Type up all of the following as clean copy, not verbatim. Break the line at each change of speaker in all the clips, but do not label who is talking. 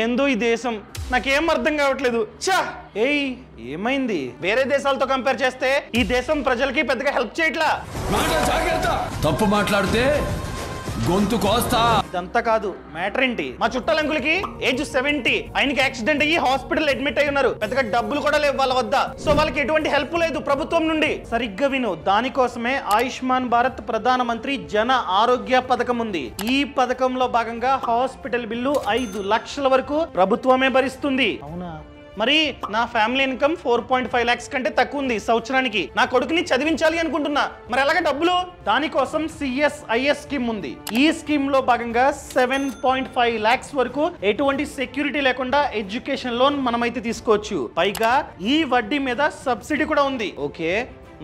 ఏందో ఈ దేశం, నాకేం అర్థం కావట్లేదు. చా ఏయ్ ఏమైంది? వేరే దేశాలతో కంపేర్ చేస్తే ఈ దేశం ప్రజలకి పెద్దగా హెల్ప్ చేయట్లా.
తప్పు మాట్లాడితే గొంతు కోస్తా.
ఇదంతా కాదు, మ్యాటర్ ఏంటి? మా చుట్టాలంకులకి ఏజ్ 70, ఆయనకి యాక్సిడెంట్ అయ్యి హాస్పిటల్ అడ్మిట్ అయి ఉన్నారు. పెద్దగా డబ్బులు కూడా లేవు వాళ్ళ వద్ద. సో వాళ్ళకి ఎటువంటి హెల్ప్ లేదు ప్రభుత్వం నుండి. సరిగ్గా విను, దానికోసమే ఆయుష్మాన్ భారత్ ప్రధానమంత్రి జన ఆరోగ్య పథకం ఉంది. ఈ పథకంలో భాగంగా హాస్పిటల్ బిల్లు 5 లక్షల వరకు ప్రభుత్వమే భరిస్తుంది. అవునా? మరి నా ఫ్యామిలీ ఇన్కమ్ 4.5 lakhs కంటే తక్కువ ఉంది సంవత్సరానికి. నా కొడుకుని చదివించాలి అనుకుంటున్నా, మరి ఎలాగ డబ్బులు? దానికోసం CSIS స్కీమ్ ఉంది. ఈ స్కీమ్ లో భాగంగా 7.5 lakhs వరకు ఎటువంటి సెక్యూరిటీ లేకుండా ఎడ్యుకేషన్ లోన్ మనమైతే తీసుకోవచ్చు. పైగా ఈ వడ్డీ మీద సబ్సిడీ కూడా ఉంది. ఓకే,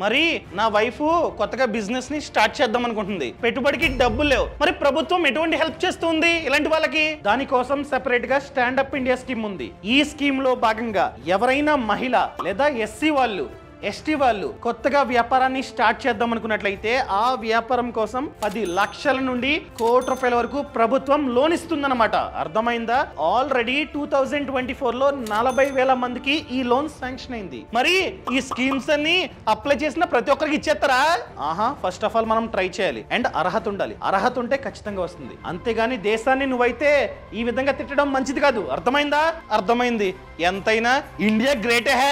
మరి నా వైఫ్ కొత్తగా బిజినెస్ ని స్టార్ట్ చేద్దాం అనుకుంటుంది. పెట్టుబడికి డబ్బులు లేవు. మరి ప్రభుత్వం ఎటువంటి హెల్ప్ చేస్తుంది ఇలాంటి వాళ్ళకి? దానికోసం సెపరేట్ గా స్టాండప్ ఇండియా స్కీమ్ ఉంది. ఈ స్కీమ్ లో భాగంగా ఎవరైనా మహిళ లేదా SC వాళ్ళు, ST వాళ్ళు కొత్తగా వ్యాపారాన్ని స్టార్ట్ చేద్దాం అనుకున్నట్లయితే ఆ వ్యాపారం కోసం 10 లక్షల నుండి ₹1 కోటి వరకు ప్రభుత్వం లోన్ ఇస్తుందన్నమాట. అర్థమైందా? ఆల్రెడీ 2024 లో 40,000 మందికి ఈ లోన్ శాంక్షన్ అయింది. మరి ఈ స్కీమ్స్ అన్ని అప్లై చేసిన ప్రతి ఒక్కరికి ఇచ్చేస్తారా? ఫస్ట్ ఆఫ్ ఆల్ మనం ట్రై చేయాలి అండ్ అర్హత ఉండాలి. అర్హత ఉంటే ఖచ్చితంగా వస్తుంది. అంతేగాని దేశాన్ని నువ్వైతే ఈ విధంగా తిట్టడం మంచిది కాదు. అర్థమైందా? అర్థమైంది. ఎంతైనా ఇండియా గ్రేటే హే.